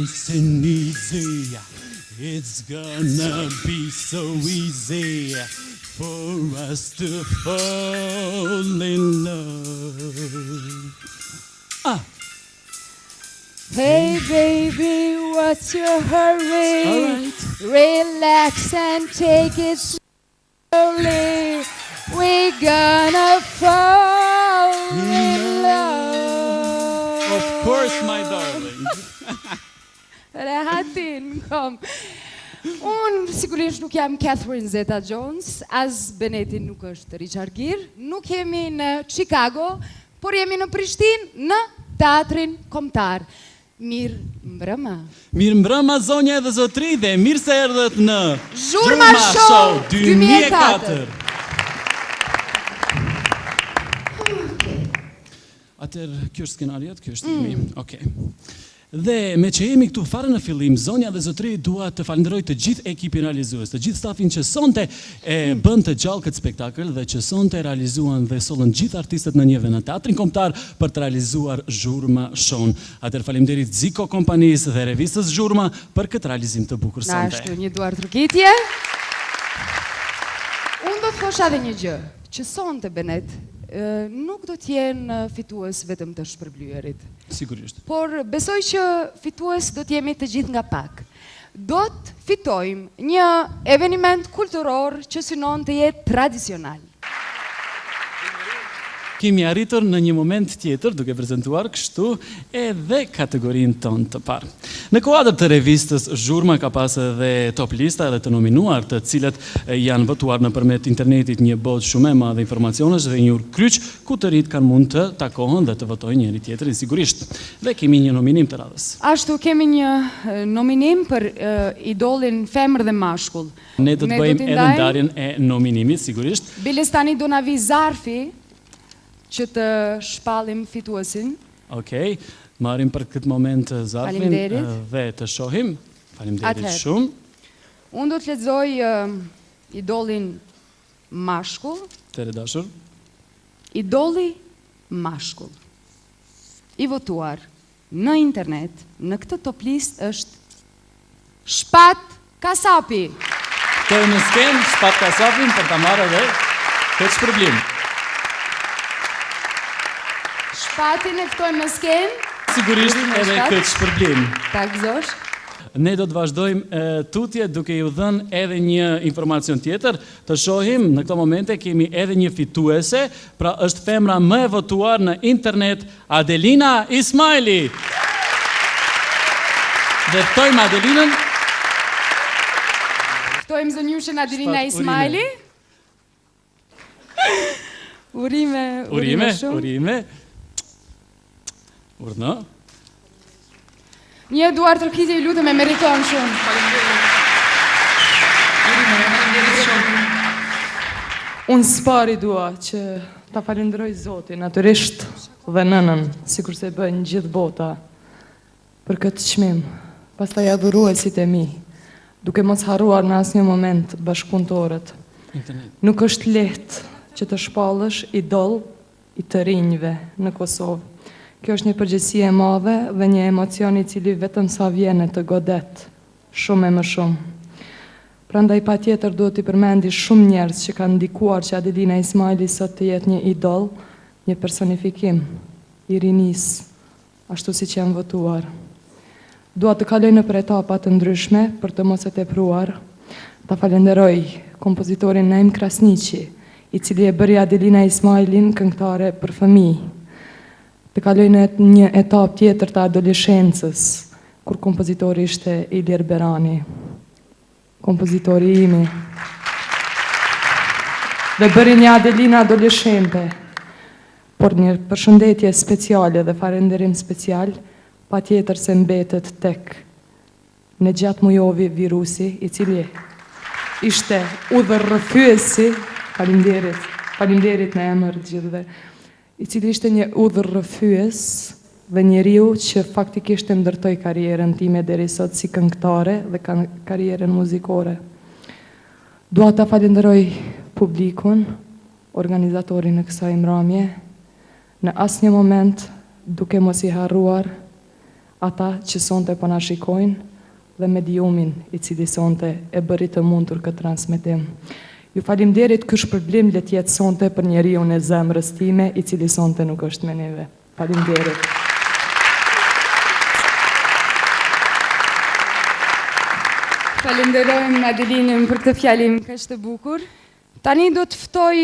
nice and easy. It's gonna be so easy for us to fall in love. Hey baby, what's your hurry? All right. Relax and take it slowly. We're gonna fall in love. Of course, my darling. Rahatin, kom. Unë sigurisht nuk jam Catherine Zeta-Jones, as Beneti nuk është Richard Gere, nuk jemi në Chicago, por jemi në Prishtinë, në Teatrin Kombëtar. Mirë mbrëma. Mirë mbrëma zonja dhe zotri dhe mirë se erdhët në Zhurma Show 2004. Atëherë, kjo është skenariat, kjo është imi. Okej. Dhe me që jemi këtu fare në fillim, zonja dhe zotri dua të falenderoj të gjithë ekipin realizues, të gjithë stafin që sonte e bën të gjallë këtë spektakël dhe që sonte realizuan dhe sollën gjithë artistët në një vend në Teatrin Kombëtar për të realizuar Zhurma Show. Atëherë faleminderit Ziko kompanisë dhe revistës Zhurma për këtë realizim të bukur sonte. Na ashtu një duar trokitje. Unë do të thosha edhe një gjë, që sonte Benet, nuk do t'jenë fitues vetëm të shpërblyerit. Sigurisht. Por besoj që fitues do t'jemi të gjithë nga pak. Do të fitojmë një eveniment kulturor që synon të jetë tradicional. Kemi arritur në një moment tjetër duke prezentuar kështu edhe kategorinë tonë të parë. Në kuadër të revistës Zhurma ka pas edhe top lista edhe të nominuar, të cilët janë votuar nëpërmjet internetit, një botë shumë e madhe informacionesh dhe një kryq ku të rinjtë kanë mund të takohen dhe të votojnë njëri tjetrin sigurisht. Dhe kemi një nominim të radhës. Ashtu kemi një nominim për idolin femër dhe mashkull. Ne do të bëjmë edhe ndarjen e nominimit sigurisht. Biles tani do na vi zarfi që të shpallim fituesin. Okej, marrim për këtë moment zarfin dhe të shohim. Faleminderit shumë. Unë do të lexoj idolin mashkull. Të dashur. Idoli mashkull. I votuar në internet, në këtë top list është Shpat Kasapi. Ftoj në skenë Shpat Kasapin për ta marrë edhe këtë shpërblim. Shpatin e ftojmë në skenë. Sigurisht edhe këtë shpërblim. Ta gëzosh. Ne do të vazhdojmë tutje duke ju dhënë edhe një informacion tjetër. Të shohim, në këto momente kemi edhe një fituese, pra është femra më e votuar në internet, Adelina Ismaili. Dhe ftojmë Adelinën. Ftojmë zënjushën Adelina Ismaili. Urime shumë. Urime. Urdhë. Një duar trokitje ju lutem, e meriton shumë. Unë s'pari dua që ta falenderoj Zotin, natyrisht dhe nënën, sikur se bëjnë gjithë bota, për këtë çmim. Pastaj adhuruesit e mi, duke mos harruar në asnjë moment bashkëpunëtorët. Nuk është lehtë që të shpallësh idol i të rinjve në Kosovë. Kjo është një përgjegjësi e madhe dhe një emocion i cili vetëm sa vjen të godet, shumë e më shumë. Prandaj patjetër duhet t'i përmendi shumë njerëz që kanë ndikuar që Adelina Ismaili sot të jetë një idol, një personifikim i rinisë, ashtu siç janë votuar. Dua të kaloj nëpër etapa të ndryshme për të mos e tepruar. Ta falenderoj kompozitorin Naim Krasniqi, i cili e bëri Adelina Ismailin këngëtare për fëmijë. Të kaloj në një etap tjetër të adoleshencës, kur kompozitori ishte Ilir Berani, kompozitori imi. Dhe bëri një Adelina adoleshente, por një përshëndetje speciale dhe falenderim special, pa tjetër se mbetet tek në gjatë mujovi virusi, i cili ishte udhërrëfyesi, faleminderit në emër gjithëve, i cili ishte një udhërrëfyes dhe njeriu që faktikisht e ndërtoi karrierën time deri sot si këngëtare dhe karrierën muzikore. Dua ta falenderoj publikun, organizatorin e kësaj mramje, në asnjë moment duke mos i harruar ata që sonte po na shikojnë dhe mediumin i cili sonte e bëri të mundur këtë transmetim. Ju falimderit, ky shpërblim le të jetë sonte për njeriu e zemrës time i cili sonte nuk është me neve. Falimderit. Falenderojmë Madelinën për këtë fjalim kaq të bukur. Tani do të ftoj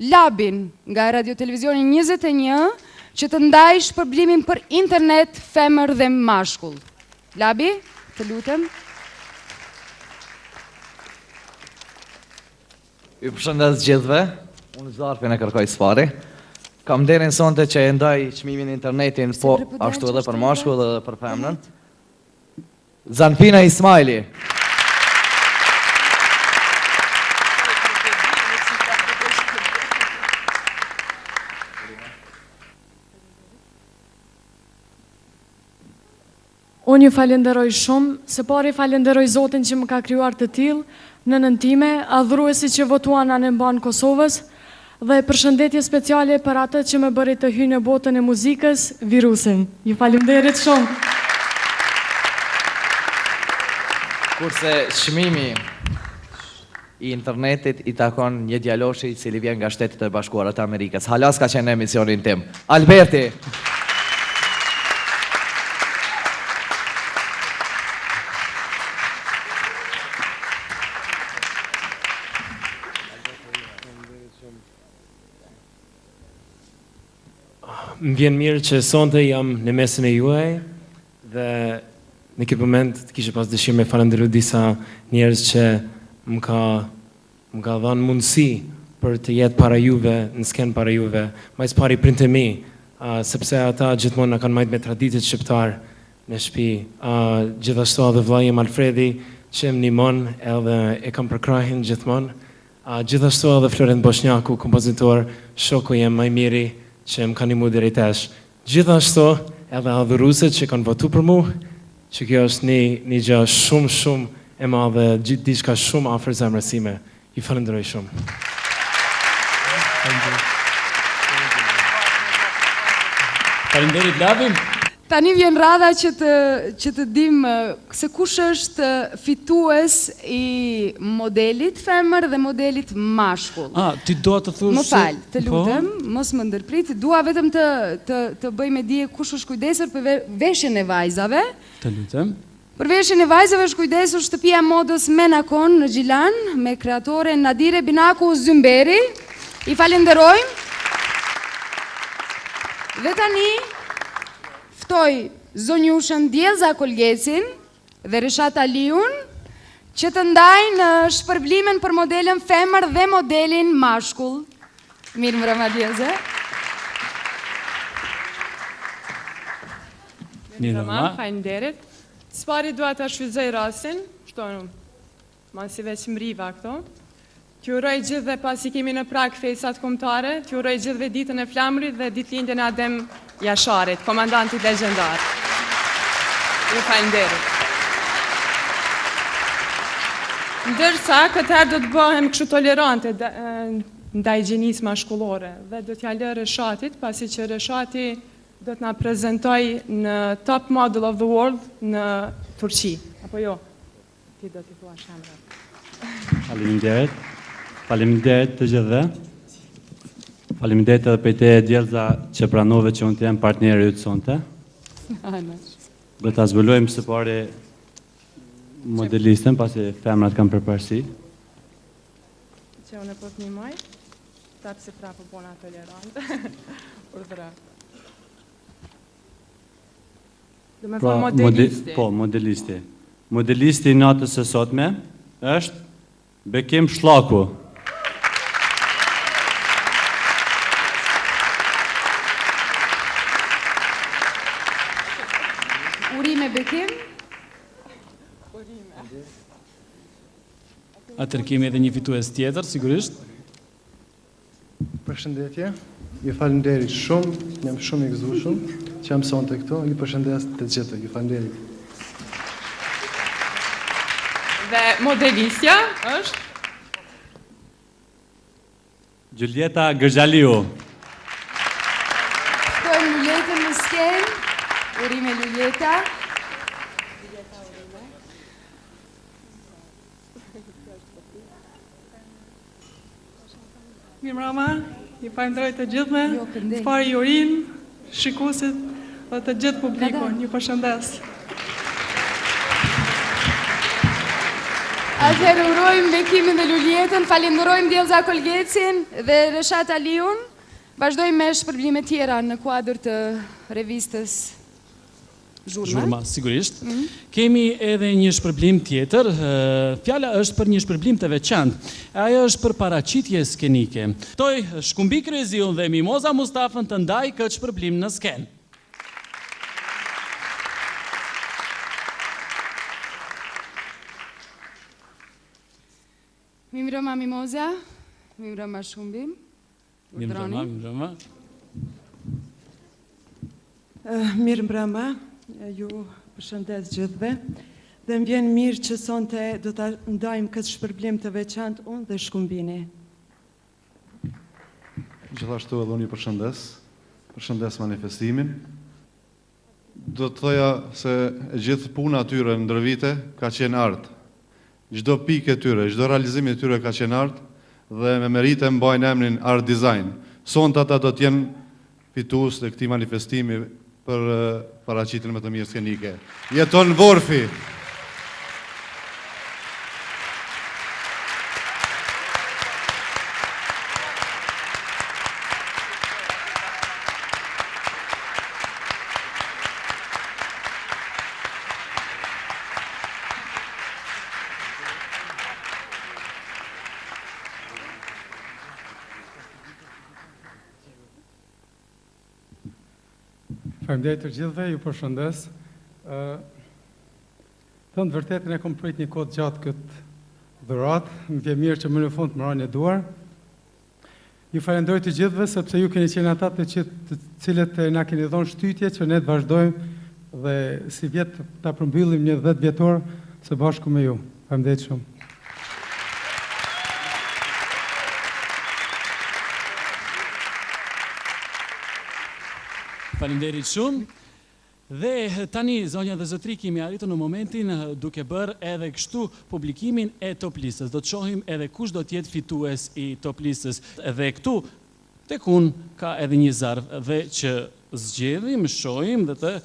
Labin nga Radio Televizioni 21 që të ndaj shpërblimin për internet femër dhe mashkull. Labi, të lutem. Ju përshëndes gjithve, unë Zarfin e kërkoj sfari. Kam derin sonte që e ndaj çmimin internetin, po ashtu edhe për mashkull dhe për femrën. Zanfina Ismaili. Unë ju falenderoj shumë, se pari falenderoj Zotin që më ka krijuar të tillë, nënën time, adhuruesi që votuan anë mban Kosovës, dhe përshëndetje speciale për atë që më bëri të hyj në botën e muzikës, Virusin. Ju falenderit shumë. Kurse çmimi i internetit i takon një djaloshi i cili vjen nga Shtetet e Bashkuara të Amerikës. Halas ka qenë në emisionin tim. Alberti. Më vjen mirë që sonte jam në mesin e juaj dhe në këtë moment të kishe pas dëshirë me falenderu disa njerëz që më ka dhënë mundësi për të jetë para juve, në sken para juve, majs pari printe mi, sepse ata gjithmonë na kanë marrë me traditat shqiptar në shtëpi. Gjithashtu edhe vllai im Alfredi që më ndihmon edhe e kam për krahin gjithmonë. Gjithashtu edhe Florent Boshnjaku, kompozitor, shoku jem më i miri që më kanë ndihmuar deri tash. Gjithashtu edhe adhuruesit që kanë votuar për mua, që kjo është një gjë shumë e madhe, diçka shumë afër zemrës time. Ju falenderoj shumë. Faleminderit Lavi. Tani vjen radha që të dim se kush është fitues i modelit femër dhe modelit mashkull. Ti do të thush... Më fal, të lutem, mos më ndërprit. Dua vetëm të bëj me dije kush është kujdesur për veshjen e vajzave. Të lutem. Për veshjen e vajzave është kujdesur shtëpia e modës Menakon në Gjilan me kreatore Nadire Binaku Zymberi. I falenderojmë. Dhe tani ftoj zonjushën Djelza Kolgecin dhe Reshat Aliun që të ndajnë shpërblimin për modelin femër dhe modelin mashkull. Mirë mbrëma Djelza. Mirë mbrëma, faleminderit. Spari dua ta shfrytëzoj rastin, shtonë masi veç mriva këto. T'ju uroj gjithë dhe pasi kemi në prag festat kombëtare, t'ju uroj gjithëve ditën e flamërit dhe ditëlindjen e Adem Jasharit, komandantit legjendar. Ju falenderoj. Ndërsa këtë herë do të bëhem kështu tolerante ndaj gjenisë mashkullore dhe do t'ja lë Reshatit, pasi që Reshati do të na prezentoj në Top Model of the World në Turqi. Apo jo? Ti do t'i thua shemrat. Faleminderit. Faleminderit të gjithëve. Faleminderit edhe për te Djelza që pranove që unë të jem partneri ytë sonte. Do të zbulojmë së pari modelistën, pasi femrat kam përparësi. Që unë e po të një maj, tapë si prapë bona tolerante. Urdhra. Do me fa modelisti. Po, modelisti. Modelisti i natës së sotme është Bekim Shlaku. Urime Bekim. Atër kemi edhe një fitues tjetër, sigurisht. Përshëndetje, ju falenderit shumë, jam shumë i gëzueshëm që jam sonte këto, ju përshëndes të gjithë, ju falenderit. Dhe modelistja është? Gjulieta Gërgjaliu. Shkojmë Luletën në skenë, urime bileta. Mirëmbrëma, ju falenderoj të gjithëve, Jo, këndej. pari Jorin, shikuesit dhe të gjithë publikun. Ju përshëndes. Atëherë urojmë bekimin dhe luljetën, falenderojmë Djelza Kolgecin dhe Reshat Aliun. Vazhdojmë me shpërblime tjera në kuadër të revistës Zhurma, sigurisht. Kemi edhe një shpërblim tjetër. Fjala është për një shpërblim të veçantë. Ajo është për paraqitje skenike. Ftoj Shkumbi Kryeziun dhe Mimoza Mustafën të ndaj këtë shpërblim në sken. Mirëmbrëma Mimoza, mirëmbrëma Shkumbi. Mirëmbrëma. Mirëmbrëma, ju përshëndes gjithëve. Dhe më vjen mirë që sonte do ta ndajmë këtë shpërblim të veçantë unë dhe Shkumbini. Gjithashtu edhe unë ju përshëndes manifestimin. Do të thoja se e gjithë puna atyre ndër vite ka qenë artë. Çdo pikë e tyre, çdo realizim e tyre ka qenë artë dhe me merite mbajnë emrin art design. Sonte ata do të jenë fitues të këtij manifestimi për paraqitjen më të mirë skenike. Jeton Vorfi. Faleminderit të gjithëve, ju përshëndes. Thënë vërtetën e kom prit një kohë gjatë këtë dhuratë, më vjen mirë që më në fund më rani e duar. Ju falenderoj të gjithëve sepse ju keni qenë ata të cilët na keni dhënë shtytje që ne të vazhdojmë dhe si vjet ta përmbyllim një 10 vjetor së bashku me ju. Faleminderit shumë. Faleminderit shumë. Dhe tani, zonja dhe zotri, kemi arritur në momentin duke bërë edhe kështu publikimin e top listës. Do të shohim edhe kush do të jetë fitues i top listës. Dhe këtu, tek unë, ka edhe një zarf dhe që zgjedhim, shohim dhe të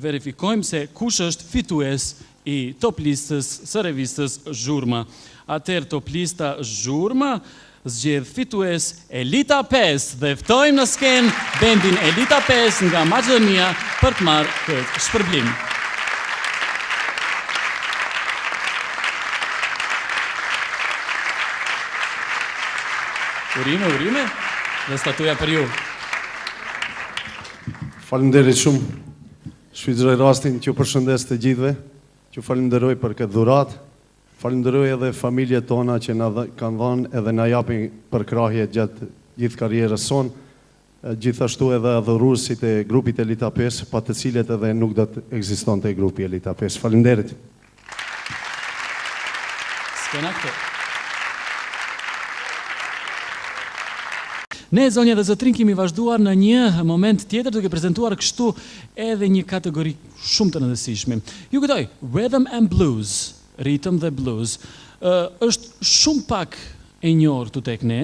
verifikojmë se kush është fitues i top listës së revistës Zhurma. Atëherë top lista Zhurma zgjedh fitues Elita 5 dhe ftojmë në sken bendin Elita 5 nga Maqedonia për të marrë këtë shpërblim. Urime dhe statuja për ju. Faleminderit shumë. Shfrytëzoj rastin që ju përshëndes të gjithëve, që ju falenderoj për këtë dhuratë. Falenderoj edhe familjet tona që na kanë dhënë edhe na japin përkrahje gjatë gjithë karrierës sonë, gjithashtu edhe adhuruesit e grupit Elita 5, pa të cilët edhe nuk do të ekzistonte grupi Elita 5. Faleminderit. Skena këtu. Ne, zonja dhe zotrin, kemi vazhduar në një moment tjetër duke prezentuar kështu edhe një kategori shumë të rëndësishme. Ju kujtoj, Rhythm and Blues, Rhythm dhe Blues, është shumë pak e njohur këtu tek ne,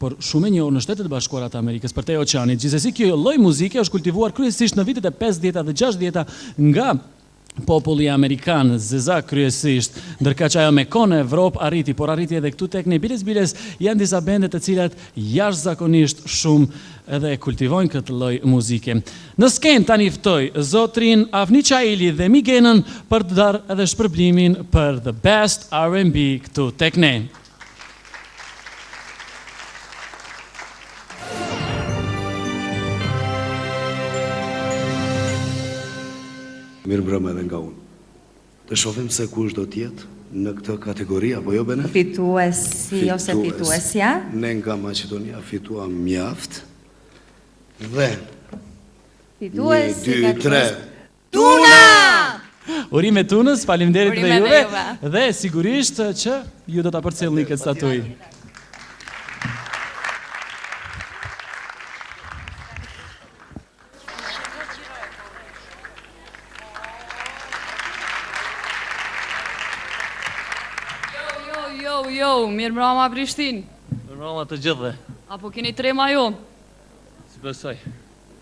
por shumë e njohur në Shtetet e Bashkuara të Amerikës për te oqeanit. Gjithsesi, kjo lloj muzike është kultivuar kryesisht në vitet e 50-ta dhe 60-ta nga populli amerikan, zeza kryesisht, ndërka që ajo me kohën në Evropë arriti, por arriti edhe këtu tek ne. Biles janë disa bende të cilat jashtëzakonisht shumë edhe kultivojnë këtë lloj muzike. Në sken tani ftoj zotrin Avni Çaili dhe Migenën për të darë edhe shpërblimin për The Best R&B këtu tek ne. Mirë mbrëma edhe nga unë. Të shohim se kush do t'jetë në këtë kategori, apo jo bene? Fituesi ose fituesja. Ne nga Maqedonia fituam mjaft. Dhe... Fituesi 1, 2, 3... Tuna! Urime Tunës, faleminderit dhe Urime juve. dhe juve. Dhe sigurisht që ju do ta përcjellni këtë statuj. mirë mbrama Prishtinë. Mirë mbrama të gjithëve. Apo keni trema jo? Si besoj.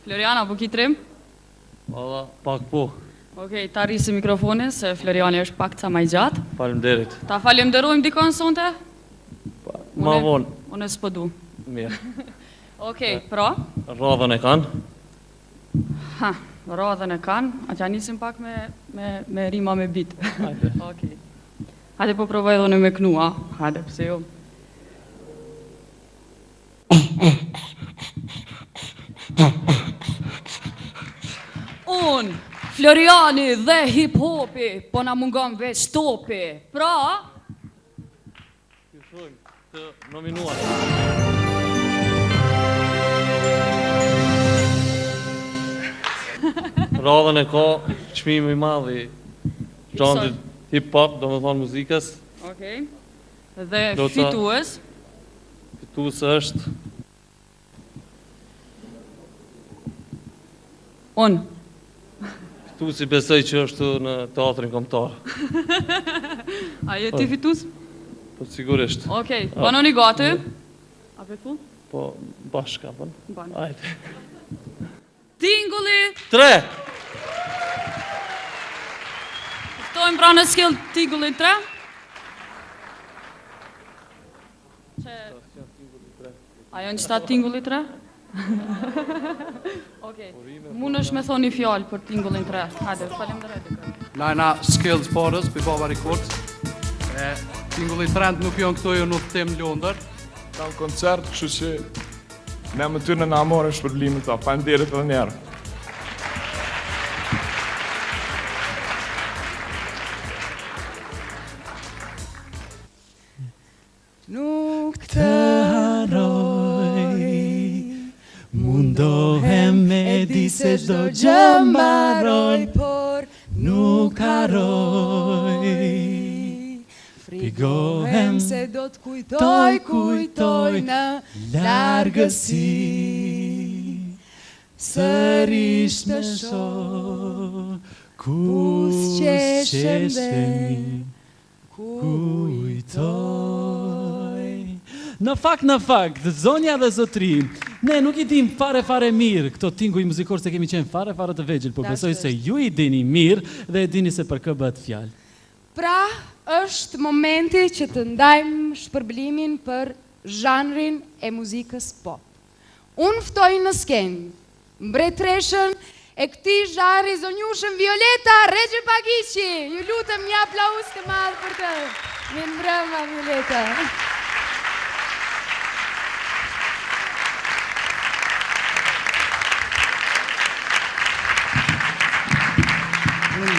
Floriana, apo ki trem? Valla, pak po. Okej, ta rrisi mikrofonin, se Floriani është pak ca ma i gjatë. Faleminderit. Ta falenderojmë dikon sonte? Ma vonë. Unë s'po du. Mirë. Okej, pra? Radhën e kanë. Ha, radhën e kanë. Atja nisim pak me rima me bit. Hajde. Okej. Hajde po provoj edhe në me knua. Hajde, pse jo. Unë, Floriani dhe hip-hopi, po na mungon veç topi. Pra? Këshojmë të nominuar. Radhën e ka çmimi i madh i zhanrit hip-hop, do me thonë muzikës. Okej. Dhe fitues? Fitues është... Unë. Fituesi besoj që është në teatrin kombëtar. A je ti fitues? Po sigurisht. Okej, banoni gati? A pe tu? Po bashka, po. Hajde. Tingulli! 3! Ftojmë pra në skell tingullin 3? Ajo në qëta tingulli 3? Okej, mund është me thoni fjallë për tingullin 3. Hajde, faleminderit. Na skills parës, për baba rekord. Tingulli 3 nuk janë këto jo në them Londër. Kam koncert, kështu që ne më tyre na morën shpërblimin ta. Faleminderit edhe një herë. Nuk të haroj, mundohem me di se çdo gjë mbaroj, por nuk haroj. Frigohem se do të kujtoj në largësi, sërish të shoh kus qeshemi, kujtoj. Në fakt, zonja dhe zotri, ne nuk i dim fare mirë këto tinguj muzikor se kemi qenë fare të vegjël, po besoj se ju i dini mirë dhe e dini se për kë bëhet fjalë. Pra, është momenti që të ndajmë shpërblimin për zhanrin e muzikës pop. Unë ftoj në skenë mbretreshën e këtij zhanri, zonjushën Violeta Regjepagiqi. Ju lutem një aplauz të madh për të. Mirë mbrëma, Violeta.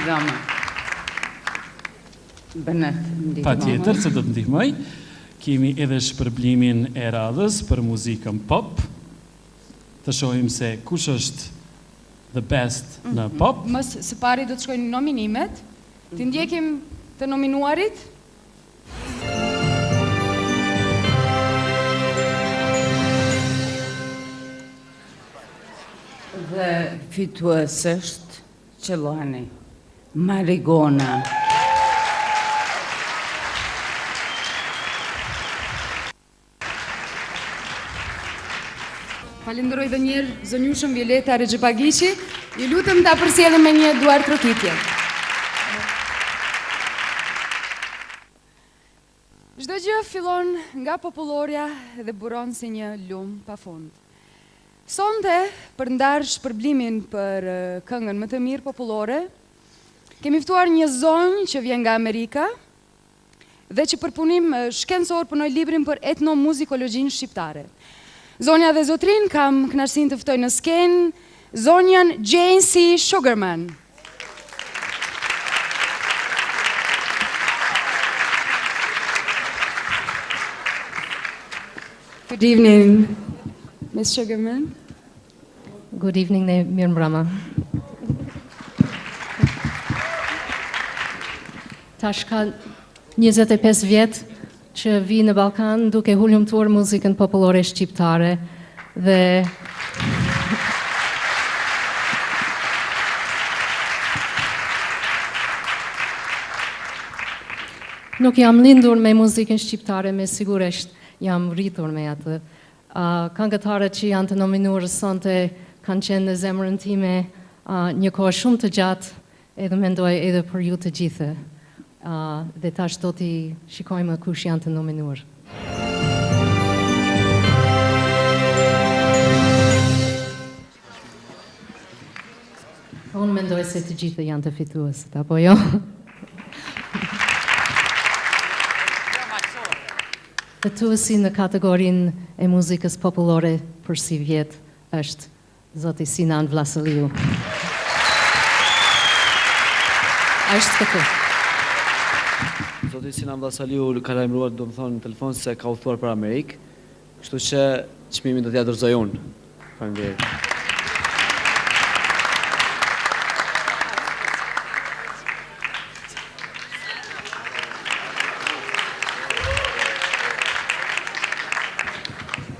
Dama. Benet, ndihmoj. Patjetër se do të ndihmoj. Kemi edhe shpërblimin e radhës për muzikën pop. Të shohim se kush është the best në pop. Mos së pari do të shkojnë nominimet. Ti ndjekim të nominuarit. Dhe fitues është Qellani, Marigona. Falenderoj dhe njerë zonjushën Violeta Regjepagiqi. Ju lutem ta përsjellim me një duar trokitje. Çdo gjë fillon nga popullorja dhe buron si një lum pafund. Sonte, për ndarë shpërblimin për këngën më të mirë popullore, kemi ftuar një zonjë që vjen nga Amerika dhe që për punim shkencor punoj librin për etnomuzikologjinë shqiptare. Zonja dhe zotrin kam kënaqësinë të ftoj në skenë zonjën Jane C. Sugarman. Good evening, Ms. Sugarman. Good evening, mirë mbrëma. Tash ka 25 vjet që vi në Ballkan duke hulumtuar muzikën popullore shqiptare dhe Nuk jam lindur me muzikën shqiptare, me sigurisht jam rritur me atë. Këngëtarët që janë të nominuar sonte kanë qenë në zemrën time një kohë shumë të gjatë, edhe mendoj edhe për ju të gjithë. Dhe tash do t'i shikojmë kush janë të nominuar. Unë mendoj se të gjithë janë të fituesit, apo jo? Fituesi në kategorinë e muzikës popullore për si vjet është zoti Sinan Vllazëliu. Është këtu. Zoti Sinan Vllazëliu ka lajmëruar domethënë në telefon se ka udhëtuar për Amerikë, kështu që çmimin do t'ia dorëzoj unë. Faleminderit.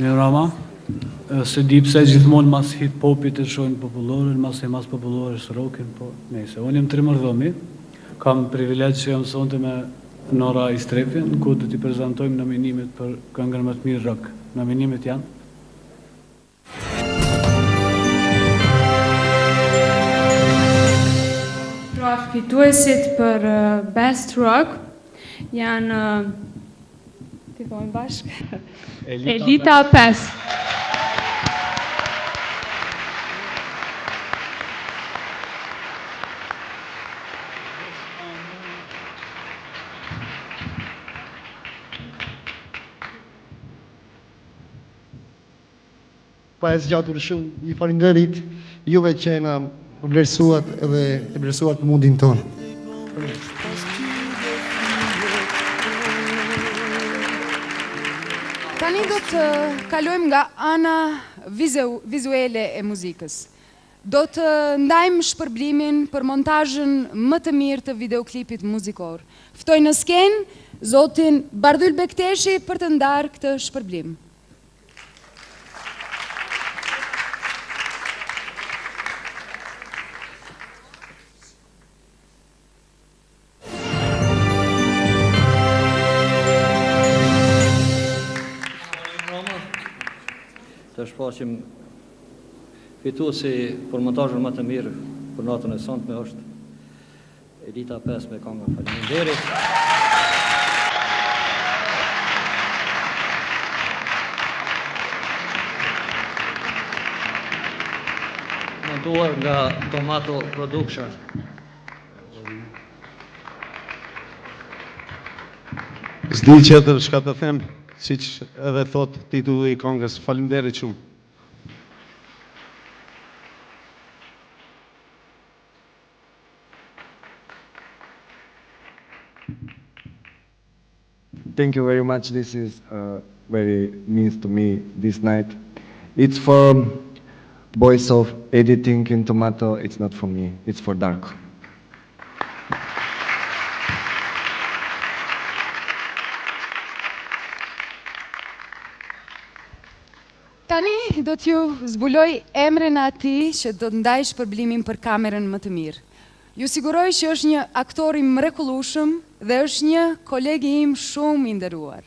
Mirë Rama, se di pse gjithmonë mas hip-hopit e shojnë popullore, mas popullore së rockin, po nejse. Unë jem Trimërdhomi, kam privilegj që jam sonte me Nora Istrefin, ku do t'i prezentojmë nominimet për këngën më të mirë rock. Nominimet janë? Pra fituesit për Best Rock janë ti thojmë bashkë? Elita 5. Pa e zgjatur shumë, i falenderit juve që na vlerësuat edhe e vlerësuat mundin tonë. Tani do të kalojmë nga ana vizuele e muzikës. Do të ndajmë shpërblimin për montazhin më të mirë të videoklipit muzikor. Ftoj në skenë zotin Bardhyl Bekteshi për të ndarë këtë shpërblim. Të shpaqim fituesi për montazhin më të mirë për natën e sonte është Elita 5 me këngën Faleminderit. Montuar nga Tomato Production. S'di qëtër shka të them, siç edhe thot titulli i këngës, faleminderit shumë. Thank you very much. This is very means to me this night. It's for boys of editing in Tomato. It's not for me. It's for Darko. Tani do t'ju zbuloj emrin atij që do të ndaj shpërblimin për kamerën më të mirë. Ju siguroj që është një aktor i mrekullueshëm dhe është një koleg im shumë i nderuar.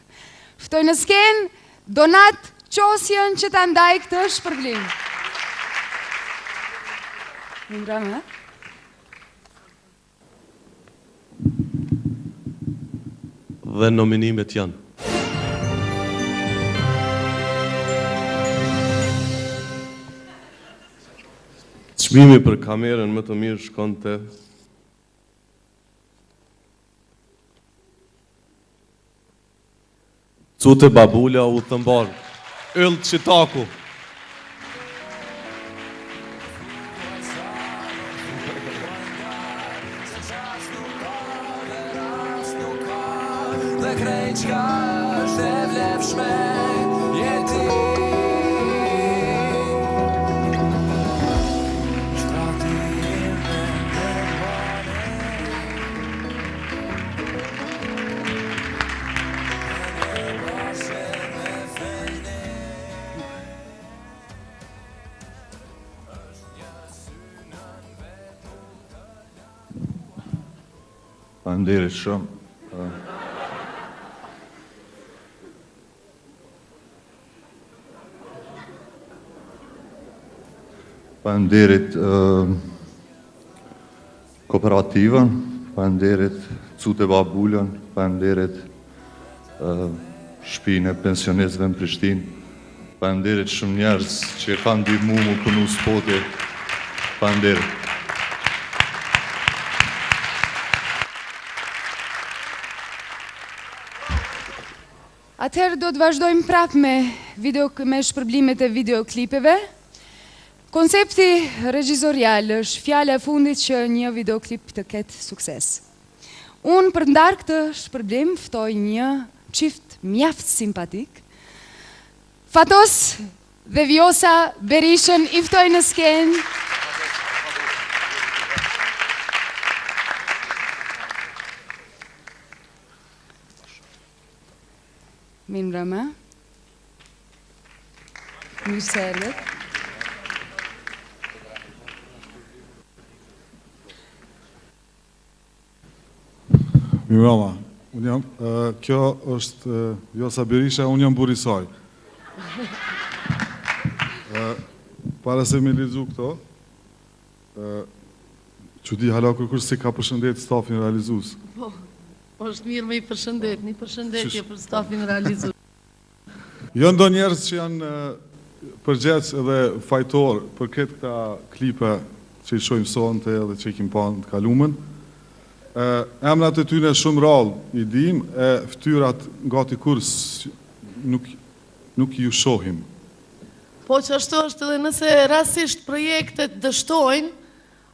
Ftoj në skenë Donat Qosjen që ta ndaj këtë shpërblim. Mindrame, ha? Dhe nominimet janë. Çmimi për kamerën më të mirë shkon te Cute Babula u thëmbar, Yll Qitaku. Dhe krejt qka është e vlefshme jeti. Faleminderit shumë. Faleminderit kooperativën, faleminderit Cute Babulën, faleminderit shtëpinë e pensionistëve në Prishtinë, faleminderit shumë njerëz që kanë ndihmu mu punu spoti, faleminderit. Atëherë do të vazhdojmë prapë me shpërblimet e videoklipeve. Koncepti regjizorial është fjala e fundit që një videoklip të ketë sukses. Unë për ndarë këtë shpërblim ftoj një çift mjaft simpatik. Fatos dhe Vjosa Berishën i ftoj në skenë. Mirë mbrëma. Mirë se erdhët. Mirë mbrëma. Kjo është Vjosa Berisha, unë jam burri i saj. Para se me lexu këto, që di hala kërkur si ka përshëndet stafin realizues. është mirë me i përshëndet, një përshëndetje për stafin realizues. Jo ndo njerës që janë përgjegjës edhe fajtor për këtë këta klipe që i shojmë sonte edhe që i kim pa në të kalumen. Emrat e tyne shumë rallë i dim, e ftyrat gati kurs nuk ju shohim. Po që ashtu është edhe nëse rasisht projektet dështojnë,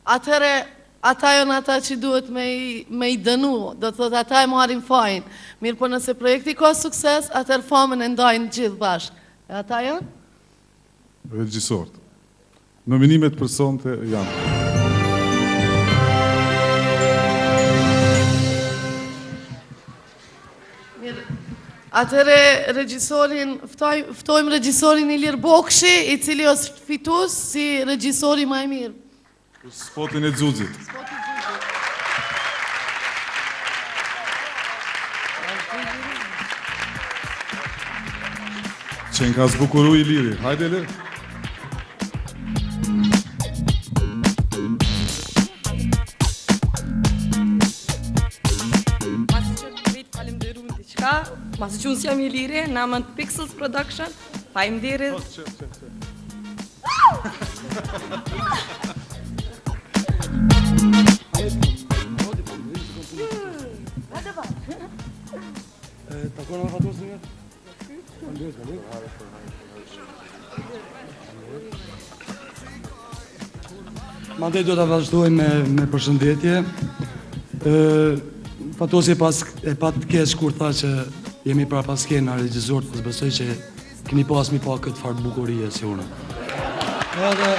atëre ata janë ata që duhet me i dënu, do të thotë ata e marrin fajin. Mirë po nëse projekti ka sukses, atër famën e ndajnë gjithë bashkë. E ata janë? Regjisort. Nominimet për sonte janë. Mirë. Atëre regjisorin, ftojmë regjisorin Ilir Bokshi, i cili është fitus si regjisori më i mirë. Spotin e Xuzit. Që nga zbukuru i Liri. Hajde, Lir. Masë që unë jam i Liri, namën Pixels Production, faleminderit. Takon në fatos në Mandej do të vazhdojmë me përshëndetje. Fatosi e pat kesh kur tha që jemi pra pas kena regjizor të zbesoj që keni pas mi pa këtë farë bukurie si unë. Edhe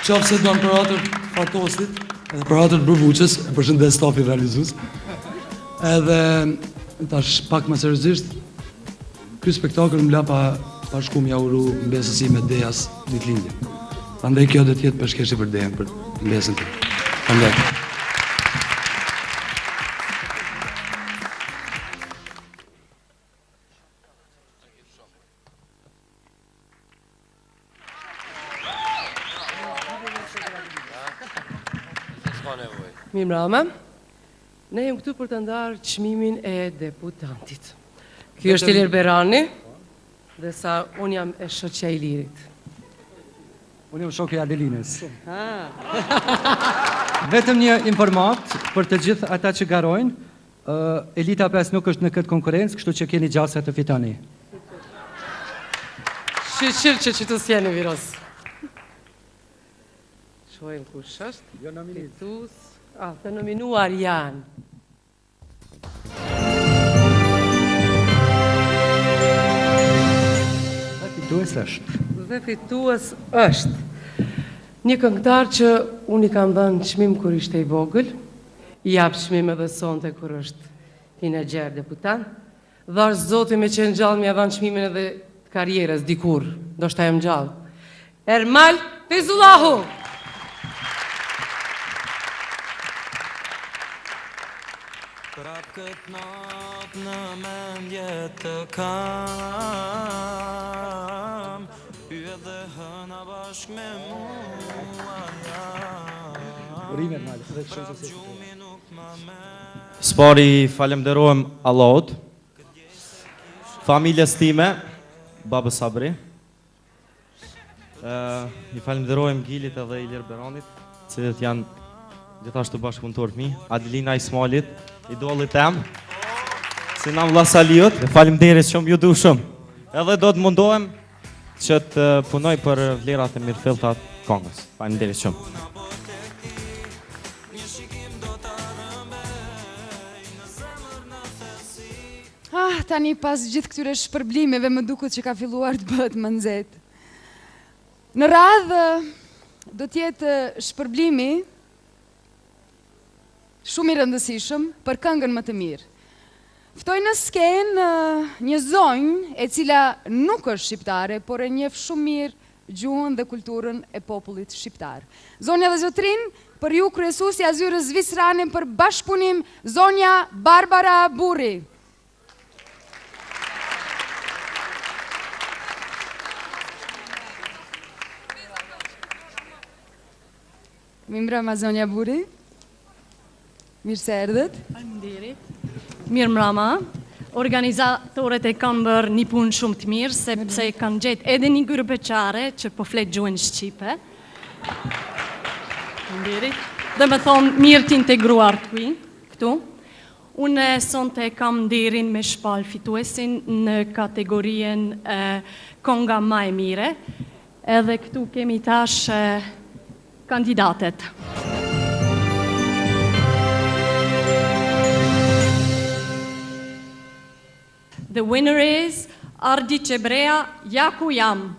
qofë se do në përatër Fatosit, edhe përatër Brëvuqës, e përshëndet stafi realizus. Edhe tash pak më seriozisht, ky spektakël më la pa shku m'ja uru mbesësi me Dejas ditëlindje. Prandaj kjo do të jetë peshkeshi për Dejën, për mbesën të. Prandaj. Mirë mbrëma. Ne jem këtu për të ndarë çmimin e deputantit. Ky është Ilir Berani, dhe sa unë jam e shoqja e Ilirit. Unë jam shokja Adelinës. Vetëm një informat për të gjithë ata që garojnë, Elita 5 nuk është në këtë konkurencë, kështu që keni gjasa të fitoni. Shqyr që të s'jeni viros. Shojmë kush është? Jo nominuar. Fitus. Të nominuar janë. Dhe fitues është. Dhe fitues është një këngëtar që unë i kam dhënë çmim kur ishte i vogël, i jap çmim edhe sonte kur është teenager deputant, dhe është Zoti me qenë gjallë m'ia dhënë çmimin edhe të karrierës dikur, ndoshta jam gjallë. Ermal Fezullahu. Prap këtë natë në mendje të kam, edhe hëna Urimet male, dhe të shumë se Spari falemderojmë Allahut, familjes time, babës Sabri. I falemderojmë Gilit edhe Ilir Beronit, cilët janë gjithashtu bashkëpunëtorët mi, Adelina Ismailit, idolit tem, Sinan Vlasaliut, dhe faleminderit shumë ju du shumë. Edhe do të mundohem që të punoj për vlerat e mirëfillta të Kongës. Faleminderit shumë. Tani pas gjithë këtyre shpërblimeve më duket që ka filluar të bëhet më nxehtë. Në radhë do të jetë shpërblimi shumë i rëndësishëm për këngën më të mirë. Ftoj në skenë një zonjë e cila nuk është shqiptare, por e njeh shumë mirë gjuhën dhe kulturën e popullit shqiptar. Zonja dhe zotrin, për ju kryesuesja e zyrës zvicerane për bashkëpunim, zonja Barbara Burri. Mi mbrëma zonja Burri. Mirë se erdhët. Faleminderit. Mirë mbrëma. Organizatorët e kanë bërë një punë shumë të mirë, sepse kanë gjetë edhe një grup beqare që po flet gjuhën shqipe. Faleminderit. Dhe më thonë mirë të integruar këtu. Unë sonte kam nderin me shpal fituesin në kategorien Konga ma e mire. Edhe këtu kemi tash kandidatet. The winner is Ardi Qebrea Jaku Jam.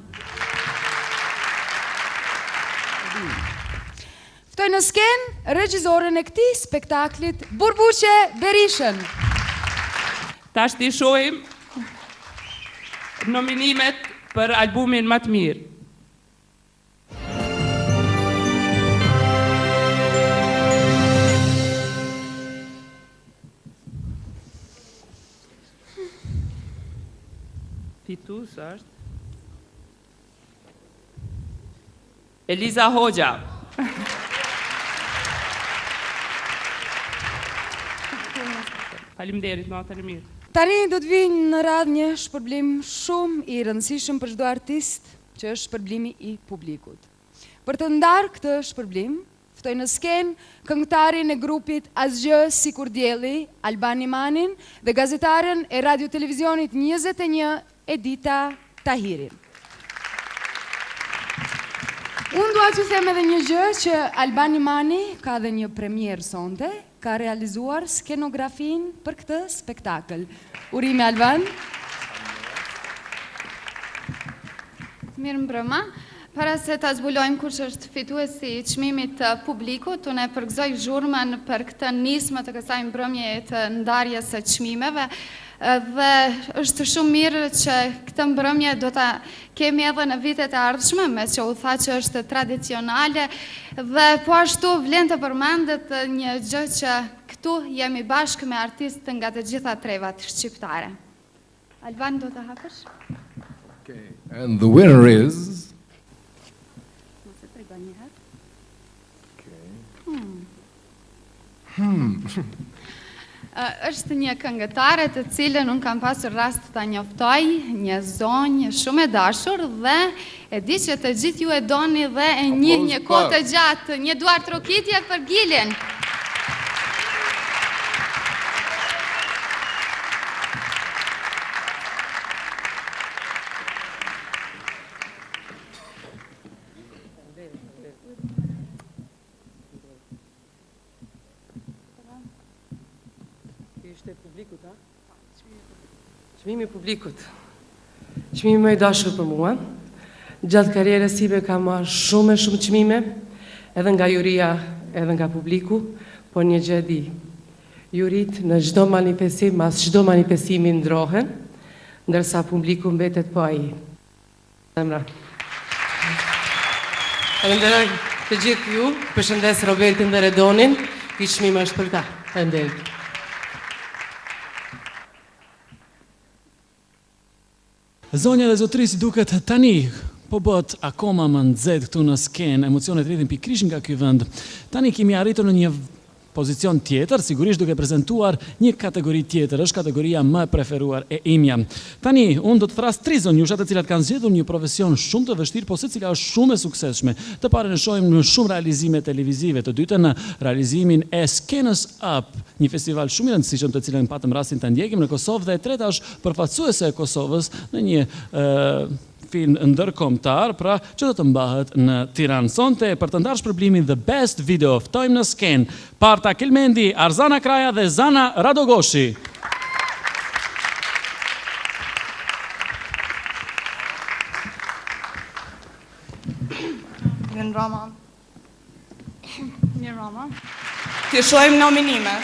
Ftoj në skenë regjizoren e këtij spektaklit Burbuqe Berishën. Tash t'i shohim nominimet për albumin më të mirë. Fitus është Eliza Hoxha. Faleminderit, natën e mirë. Tani do të vinë në radhë një shpërblim shumë i rëndësishëm për çdo artist, që është shpërblimi i publikut. Për të ndarë këtë shpërblim, ftoj në skenë këngëtarin e grupit Asgjë sikur dielli, Albani Manin, dhe gazetaren e radio televizionit 21 Edita Tahirin. Unë dua t'ju them edhe një gjë që Albani Mani ka dhe një premierë sonte, ka realizuar skenografin për këtë spektakël. Urime Alban. Mirë mbrëma. Para se ta zbulojmë kush është fituesi i çmimit të publikut, unë e përgëzoj zhurmën për këtë nismë të kësaj mbrëmje të ndarjes së çmimeve. Dhe është shumë mirë që këtë mbrëmje do ta kemi edhe në vitet e ardhshme, me që u tha që është tradicionale, dhe po ashtu vlen të përmendet një gjë që këtu jemi bashkë me artistë nga të gjitha trevat shqiptare. Alban, do të hapësh? Okay, and the winner is është një këngëtare të cilën unë kam pasur rast të njoftoj, një zonjë shumë e dashur dhe e di që të gjithë ju e doni dhe e një kohë të gjatë, një duar trokitje për Gilin. Çmimi i publikut. Çmimi më i dashur për mua. Gjatë karrierës time kam marrë shumë çmime, edhe nga juria, edhe nga publiku, por një gjë di. Jurit në çdo manifestim, mas çdo manifestimi ndrohen, ndërsa publiku mbetet po ai. Emra. Falenderoj të gjithë ju, përshëndes Robertin dhe Redonin, ky çmim është për ta. Faleminderit. Zonja dhe zotri, si duket tani, po bëhet akoma më nxehtë këtu në skenë, emocionet rritin pikërisht nga ky vend. Tani kemi arritur në një pozicion tjetër, sigurisht duke prezentuar një kategori tjetër, është kategoria më e preferuar e imja. Tani, unë do të thras 3 zonjusha të cilat kanë zgjedhur një profesion shumë të vështirë, po secila është shumë e suksesshme. Të parën e shohim në shumë realizime televizive, të dytën në realizimin e Skenës Up, një festival shumë i rëndësishëm të cilën patëm rastin ta ndjekim në Kosovë, dhe e treta është përfaqësuese e Kosovës në një film ndërkombëtar, pra që do të mbahet në Tiranë. Sonte për të ndarë shpërblimin The Best Video ftojmë në skenë Parta Kelmendi, Arzana Kraja dhe Zana Radogoshi. Mirë Rama. Mirë Rama. Të shohim nominime.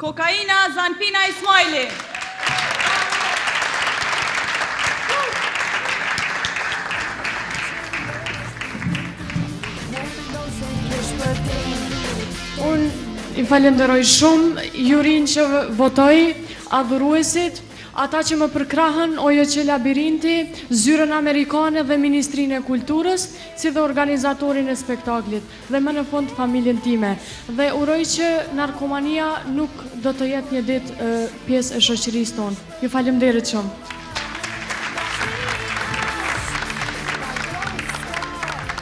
Kokaina Zanfina Ismaili. Unë i falenderoj shumë jurin që votoj, adhuruesit, ata që më përkrahën Ojo që Labirinti, Zyrën Amerikane dhe Ministrinë e Kulturës, si dhe organizatorin e spektaklit, dhe më në fund familjen time. Dhe uroj që narkomania nuk do të jetë një ditë pjesë e shoqërisë tonë. Ju falemnderit shumë.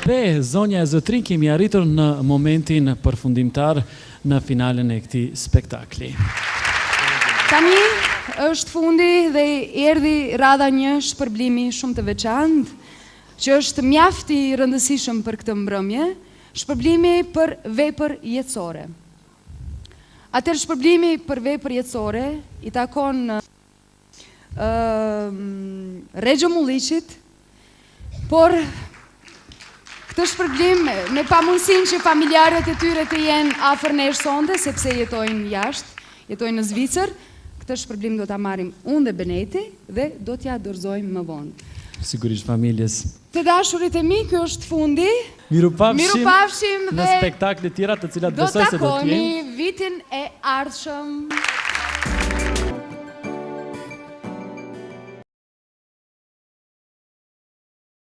Dhe zonja e zotrin kemi arritur në momentin përfundimtar në finalen e këtij spektakli. Tani është fundi dhe erdhi radha një shpërblimi shumë të veçantë, që është mjaft i rëndësishëm për këtë mbrëmje, shpërblimi për vepër jetësore. Atëherë shpërblimi për vepër jetësore i takon Regjo Mulliqit, por këtë shpërblim me pamundësinë që familjarët e tyre të jenë afër nesh sonte, sepse jetojnë jashtë, jetojnë në Zvicër. Këtë shpërblim do ta marrim unë dhe Beneti dhe do t'ja dorëzojmë më vonë. Sigurisht familjes. Të dashurit e mi, kjo është fundi. Mirupafshim në spektakle tjera të cilat besoj se do t'jemi. Do takoni vitin e ardhshëm.